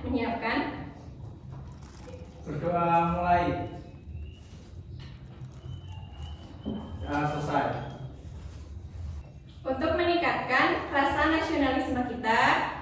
menyiapkan. Berdoa mulai. Selesai. Untuk meningkatkan rasa nasionalisme kita,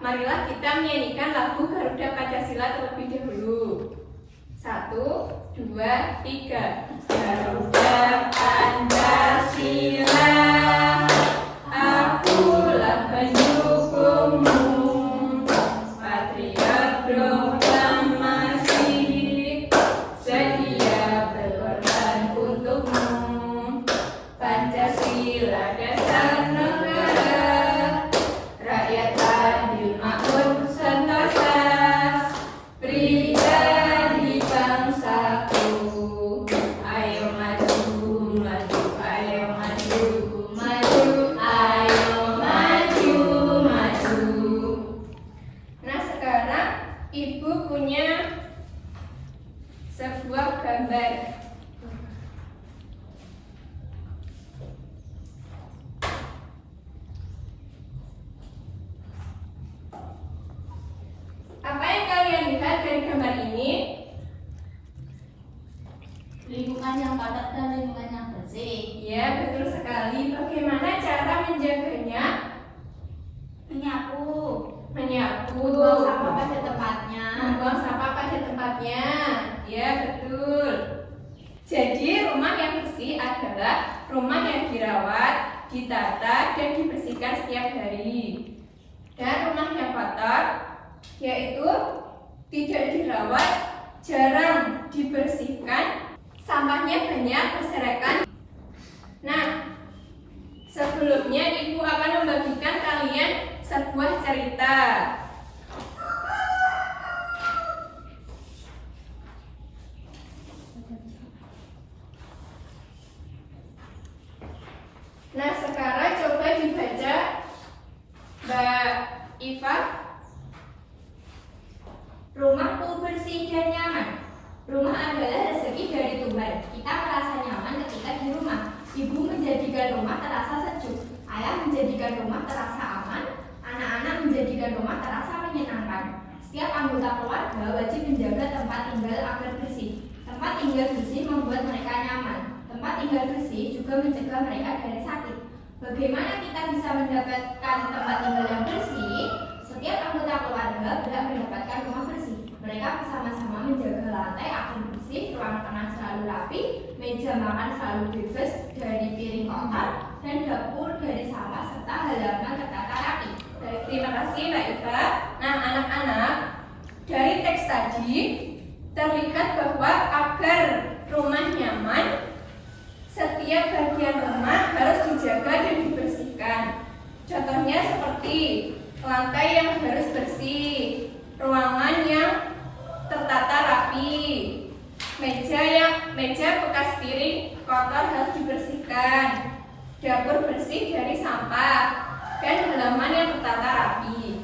marilah kita menyanyikan lagu Garuda Pancasila terlebih dahulu. 1, 2, 3. Garuda Pancasila, akulah pendukungmu, patriot proklamasi, sedia berkorban untukmu. Pancasila dasar negara, rakyat adil makmur sentosa, pribadi bangsaku. Ayo maju, maju, ayo maju, maju, ayo maju, maju. Nah, sekarang Ibu punya sebuah gambar. Apa yang kalian lihat dari gambar ini? Lingkungan yang padat dan lingkungan yang bersih. Ya, betul sekali. Bagaimana cara menjaganya? Menyapu, Menyapu, membuang sampah pada tempatnya. membuang sampah pada tempatnya. Ya, betul. Jadi, rumah yang bersih adalah rumah yang dirawat, ditata, dan dibersihkan setiap hari. Dan rumah yang kotor, yaitu tidak dirawat, jarang dibersihkan, sampahnya banyak berserakan. Nah, sebelumnya Ibu akan membagikan kalian sebuah cerita. Nah, sekarang coba dibaca Mbak Iva. Rumahku bersih dan nyaman. Rumah adalah rezeki dari Tuhan. Kita merasa nyaman ketika di rumah. Ibu menjadikan rumah terasa sejuk. Ayah menjadikan rumah terasa aman. Anak-anak menjadikan rumah terasa menyenangkan. Setiap anggota keluarga wajib menjaga tempat tinggal agar bersih. Tempat tinggal bersih membuat mereka nyaman. Tempat tinggal bersih juga mencegah mereka dari sakit. Bagaimana kita bisa mendapatkan tempat tinggal yang bersih? Setiap anggota keluarga berhak mendapatkan rumah bersih. Mereka bersama-sama menjaga lantai agar bersih, ruang tengah selalu rapi, meja makan selalu bebas dari piring kotor, dan dapur dari sampah serta halaman tertata rapi. Baik, terima kasih Mbak Iva. Nah, anak-anak, dari teks tadi terlihat bahwa agar rumah nyaman, setiap bagian rumah harus dijaga dan dibersihkan. Contohnya seperti lantai yang harus bersih, ruangan yang tertata rapi, meja bekas piring kotor harus dibersihkan, dapur bersih dari sampah, dan halaman yang tertata rapi.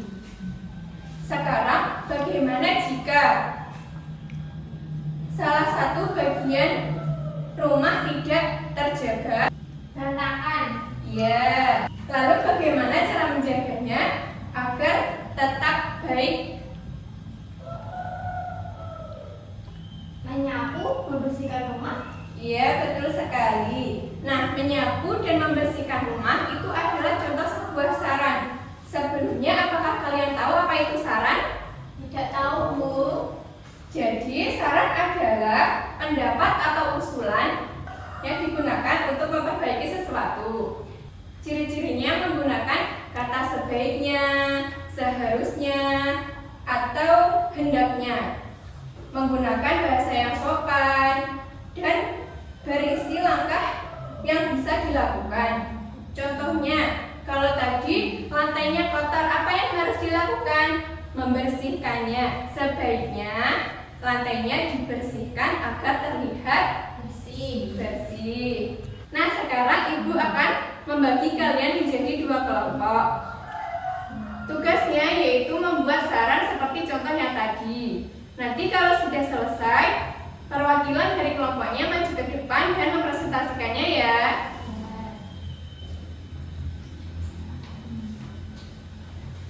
Sekarang bagaimana jika salah satu bagian rumah tidak terjaga? Berantakan. Ya, lalu bagaimana cara menjaganya agar tetap baik? Menyapu, membersihkan rumah. Iya, betul sekali. Nah, menyapu dan membersihkan rumah itu adalah contoh sebuah saran. Sebelumnya, apakah kalian tahu apa itu saran? Tidak tahu, Bu. Jadi, saran adalah pendapat atau usulan yang digunakan untuk memperbaiki sesuatu. Ciri-cirinya menggunakan kata sebaiknya, seharusnya, atau hendaknya. Menggunakan bahasa yang sopan dan berisi langkah yang bisa dilakukan. Contohnya, kalau tadi lantainya kotor, apa yang harus dilakukan? Membersihkannya. Sebaiknya lantainya dibersihkan agar terlihat bersih. Nah, sekarang Ibu akan membagi kalian menjadi 2 kelompok. Tugasnya yaitu membuat saran seperti contoh yang tadi. Nanti kalau sudah selesai, perwakilan dari kelompoknya maju ke depan dan mempresentasikannya ya.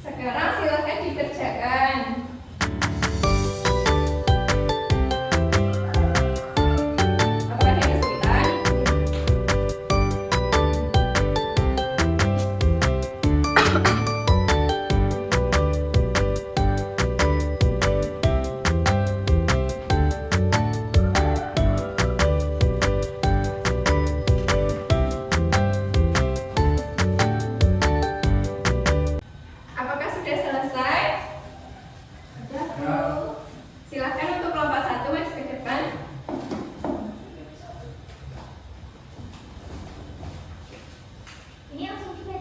Sekarang silakan dikerjakan. Silakan untuk kelompok 1 maju ke depan. Ini langsung kita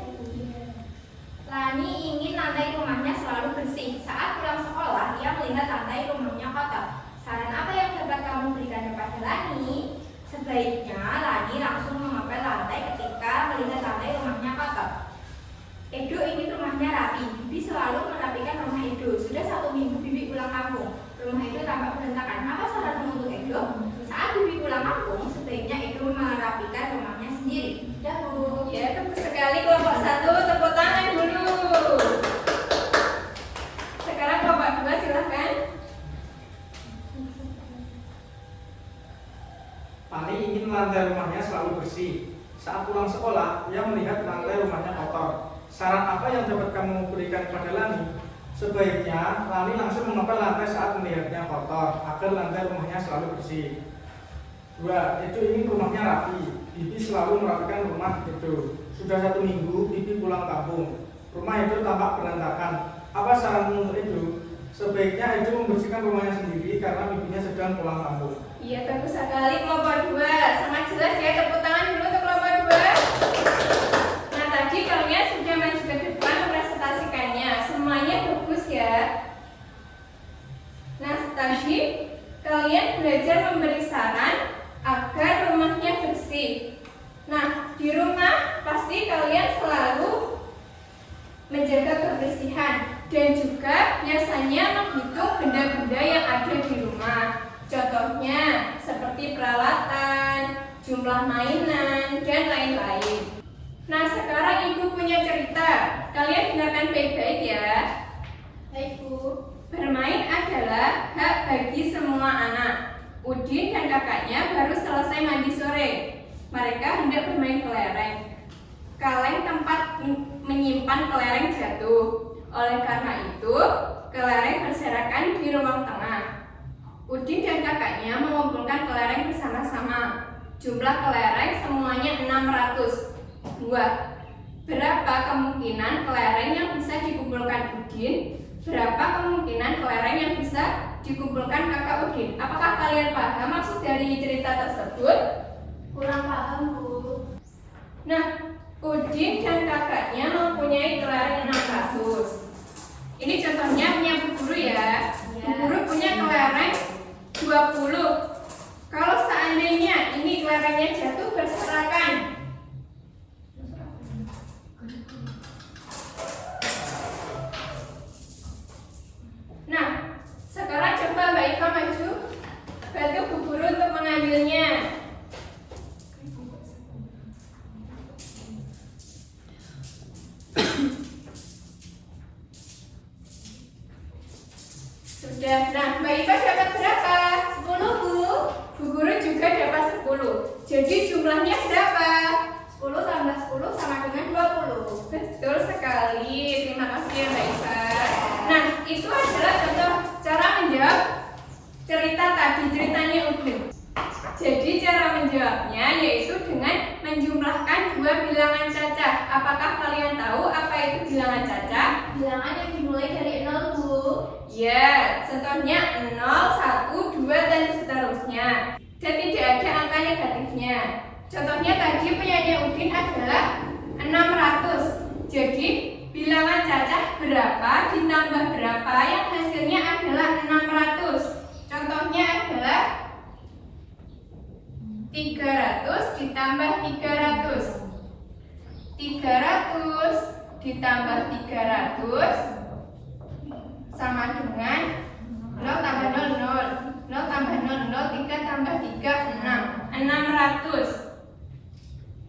Lani ingin lantai rumahnya selalu bersih. Saat pulang sekolah, ia melihat lantai rumahnya kotor. Saran apa yang dapat kamu berikan kepada Lani? Sebaiknya Lani langsung mengepel lantai ketika melihat lantai rumahnya kotor. Edo ingin rumahnya rapi. Bibi selalu merapikan rumah Edo. Sudah 1 minggu Bibi pulang kampung. Rumah Edo tampak berantakan. Apa saranmu untuk Edo? Saat Bibi pulang kampung, sebaiknya Edo merapikan rumahnya sendiri. Ya, Bu. Ya, tepat sekali kelompok 1, tepuk tangan dulu. Sekarang kelompok 2 silakan. Lani ingin lantai rumahnya selalu bersih. Saat pulang sekolah, ia melihat lantai rumahnya kotor. Saran apa yang dapat kamu berikan kepada Lani? Sebaiknya Lani langsung mengepel lantai saat melihatnya kotor, agar lantai rumahnya selalu bersih. 2. Edo ingin rumahnya rapi. Bibi selalu merapikan rumah Edo. Sudah 1 minggu Bibi pulang kampung. Rumah Edo tampak berantakan. Apa saranmu untuk Edo? Sebaiknya Edo membersihkan rumahnya sendiri karena bibinya sedang pulang kampung. Iya, bagus sekali kelompok 2. Sangat jelas ya, tepuk tangan dulu untuk kelompok 2. Nah, tadi kalian sudah maju ke depan mempresentasikannya. Semuanya bagus ya. Nah, tadi kalian belajar memberi saran agar rumahnya bersih. Nah, di rumah pasti kalian selalu menjaga kebersihan dan juga biasanya menghitung benda-benda yang ada di rumah. Contohnya seperti peralatan, jumlah mainan, dan lain-lain. Nah, sekarang Ibu punya cerita. Kalian dengarkan baik-baik ya. Baik, Bu. Bermain adalah hak bagi semua anak. Udin dan kakaknya baru selesai mandi sore. Mereka hendak bermain kelereng. Kaleng tempat menyimpan kelereng jatuh. Oleh karena itu, kelereng berserakan di ruang tengah. Udin dan kakaknya mengumpulkan kelereng bersama-sama. Jumlah kelereng semuanya 600 buah. Berapa kemungkinan kelereng yang bisa dikumpulkan Udin? Berapa kemungkinan kelereng yang bisa dikumpulkan kakak Udin? Apakah kalian paham maksud dari cerita tersebut? Kurang paham, Bu. Nah, Udin dan kakaknya mempunyai kelereng 600. Ini contohnya punya Bu Guru ya. Bu Guru punya kelereng 20. Kalau seandainya ini kelerengnya jatuh berserakan, nah, sekarang coba Mbak Iva maju, bantu Bu Guru untuk mengambilnya. Sudah. Nah, Mbak Iva dapat berapa? 10, Bu. Bu Guru juga dapat 10. Jadi jumlahnya berapa? 10 tambah 10 sama dengan 20. Betul sekali. Terima kasih ya Mbak Iva. Nah, itu adalah contoh cara menjawab cerita tadi, ceritanya Udin. Jadi cara menjawabnya yaitu dengan menjumlahkan dua bilangan cacah. Apakah kalian tahu apa itu bilangan cacah? Bilangan yang dimulai dari 0, Bu. Ya, contohnya 0, 1, 2, dan seterusnya. Dan tidak ada angka negatifnya. Contohnya tadi punyanya Udin adalah 600. Jadi bilangan cacah berapa ditambah berapa yang hasilnya adalah 600. Contohnya adalah 300 ditambah 300. 300 ditambah 300 sama dengan 0 tambah 0, 0. 0 tambah 0, 0. 3 tambah 3, 6. 600.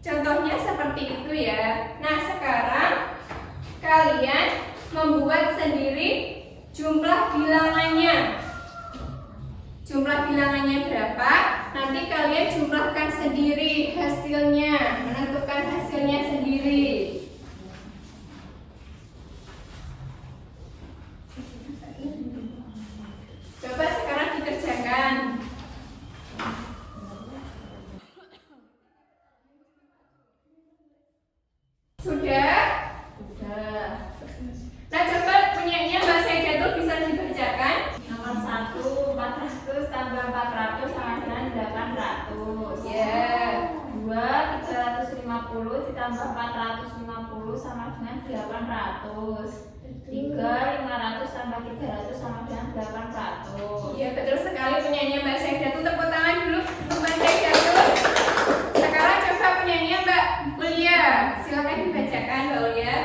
Contohnya seperti itu ya. Nah, sekarang kalian membuat sendiri jumlah bilangannya. Jumlah bilangannya berapa? Nanti kalian jumlahkan sendiri hasilnya, menentukan hasilnya sendiri. Coba sekarang dikerjakan. Sudah? Sudah. Nah, coba punyanya Mbak Saidatul bisa dibacakan. Nomor 1, Ya. 350 ditambah 450 sama dengan 800. 500 tambah 300 sama dengan 800. Iya, betul sekali penyanyi Mbak Syahidah. Tepuk tangan dulu untuk Mbak Syahidah. Sekarang coba penyanyi Mbak Ulia. Silakan dibacakan Mbak Ulia.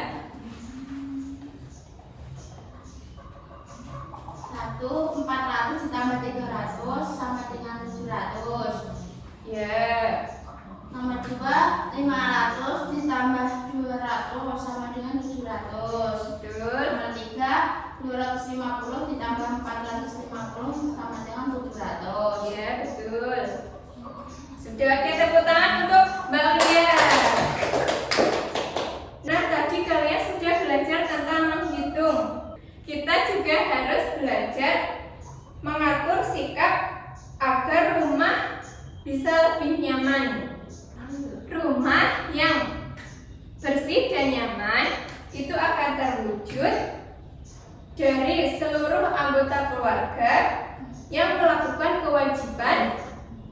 400 ditambah 300 sama dengan 700. Ya. Nomor 2, 500 ditambah 200 sama dengan 700. Betul. Nomor 3, 250 ditambah 450 sama dengan 700. Ya, betul. Sudah, oke, tepuk tangan untuk Mbak Ulia. Nah, tadi kalian sudah belajar tentang menghitung. Kita juga harus belajar mengatur sikap agar rumah bisa lebih nyaman. Rumah yang bersih dan nyaman itu akan terwujud dari seluruh anggota keluarga yang melakukan kewajiban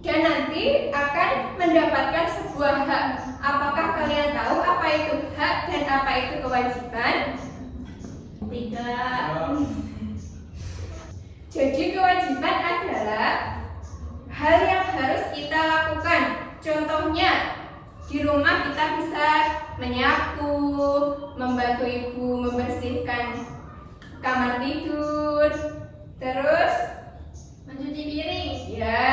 dan nanti akan mendapatkan sebuah hak. Apakah kalian tahu apa itu hak dan apa itu kewajiban? Tidak. Jadi kewajiban adalah hal yang harus kita lakukan. Contohnya, di rumah kita bisa menyapu, membantu ibu membersihkan kamar tidur, terus Mencuci piring. ya,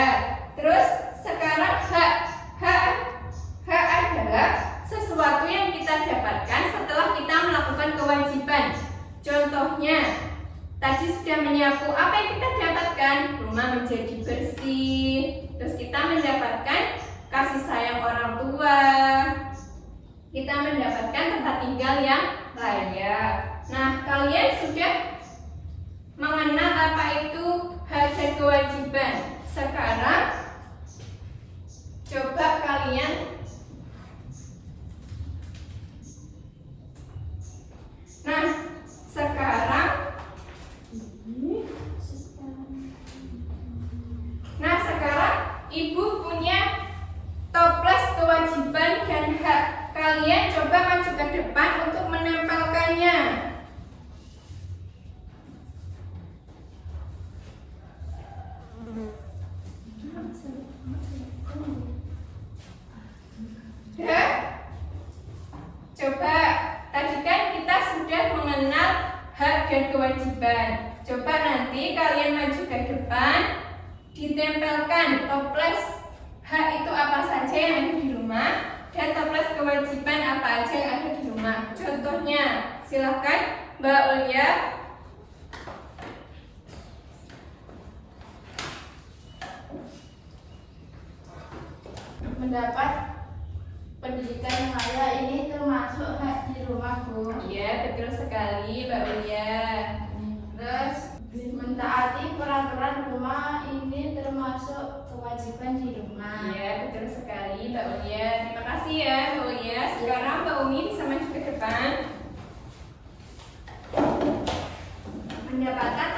terus sekarang hak adalah sesuatu yang kita dapatkan setelah kita melakukan kewajiban. Contohnya, tadi sudah menyapu, apa yang kita dapatkan? Rumah menjadi bersih, terus kita mendapatkan kasih sayang orang tua, kita mendapatkan tempat tinggal yang layak. Nah, kalian sudah mengenal apa itu hak dan kewajiban. Sekarang coba kalian sekarang ibu punya toples kewajiban dan hak. Kalian coba maju ke depan untuk menempelkannya. Ya, coba tadi kan kita sudah mengenal hak dan kewajiban. Coba nanti kalian maju ke depan, ditempelkan toples hak itu apa saja yang ada di rumah dan toples kewajiban apa aja yang ada di rumah. Contohnya, silakan Mbak Ulia. Mendapat pendidikan yang layak ini termasuk hak di rumah, Bu. Iya, betul sekali Mbak Ulia. Terus mentaati peraturan rumah ini termasuk kewajiban di rumah. Iya, betul sekali Mbak Ulia. Terima kasih ya Mbak Ulia. Sekarang Mbak Umi bisa maju ke depan. Mendapatkan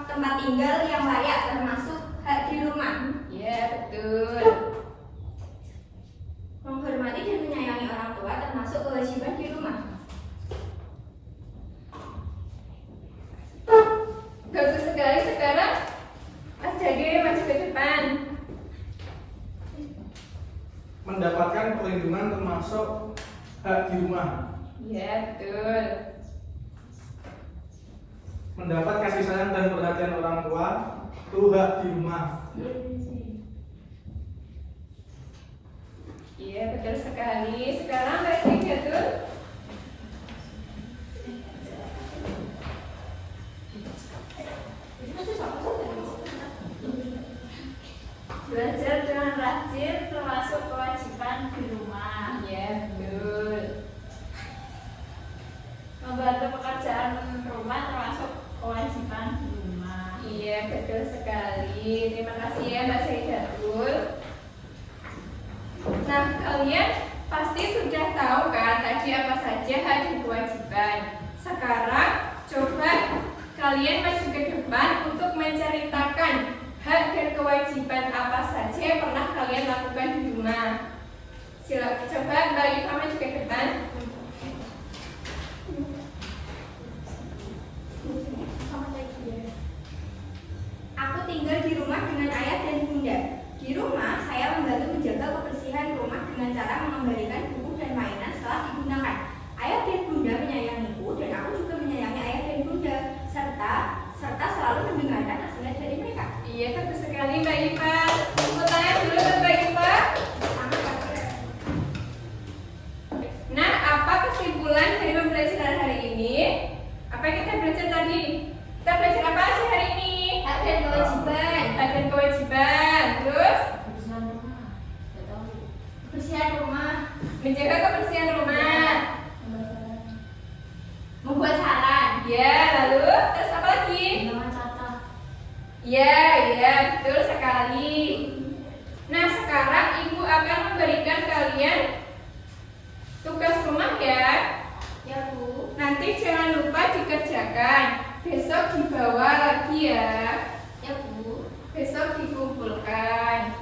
tempat tinggal yang layak termasuk hak di rumah. Iya, betul. Menghormati dan menyayangi orang tua termasuk kewajiban di rumah. Bagus sekali. Sekarang Mas Jage maju ke depan. Mendapatkan perlindungan termasuk hak di rumah. Iya, betul. Mendapat kasih sayang dan perhatian orang tua itu hak di rumah. Iya, betul sekali. Sekarang Mbak Syahidah. Belajar dengan rajin termasuk kewajiban di rumah. Iya, betul. Membantu pekerjaan rumah termasuk kewajiban di rumah. Iya, betul sekali. Terima kasih ya Mbak Syahidatul. Nah, kalian pasti sudah tahu kan tadi apa saja hak dan kewajiban. Sekarang coba kalian maju ke depan untuk menceritakan hak dan kewajiban apa saja yang pernah kalian lakukan di rumah? Coba Mbak Iva maju ke depan. Aku tinggal di rumah dengan ayah dan bunda. Di rumah, saya membantu menjaga kebersihan rumah dengan cara mengembalikan buku dan mainan setelah digunakan. Ayah dan bunda menyayangiku dan aku juga menyayangi ayah dan bunda, serta selalu mendengarkan nasihat dari mereka. Iya, bagus sekali Mbak Iva. Tepuk tangan dulu buat Mbak Iva. Nah, apa kesimpulan dari pembelajaran hari ini? Apa yang kita belajar tadi? Kita belajar apa aja hari ini? Hak dan kewajiban. Hak dan kewajiban. Terus Kebersihan rumah. menjaga kebersihan rumah. Membuat saran. Ya, lalu terus apa lagi? Ya, betul sekali. Nah, sekarang Ibu akan memberikan kalian tugas rumah ya. Ya Bu. Nanti jangan lupa dikerjakan. Besok dibawa lagi ya. Ya Bu. Besok dikumpulkan.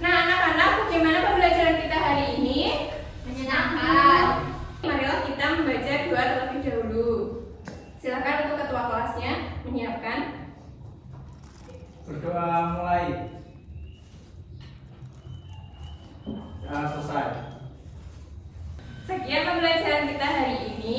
Nah, anak-anak, bagaimana pembelajaran kita hari ini? Menyenangkan. Marilah kita membaca doa terlebih dahulu. Silakan untuk ketua kelasnya menyiapkan. Berdoa mulai. Ya, selesai. Sekian pembelajaran kita hari ini.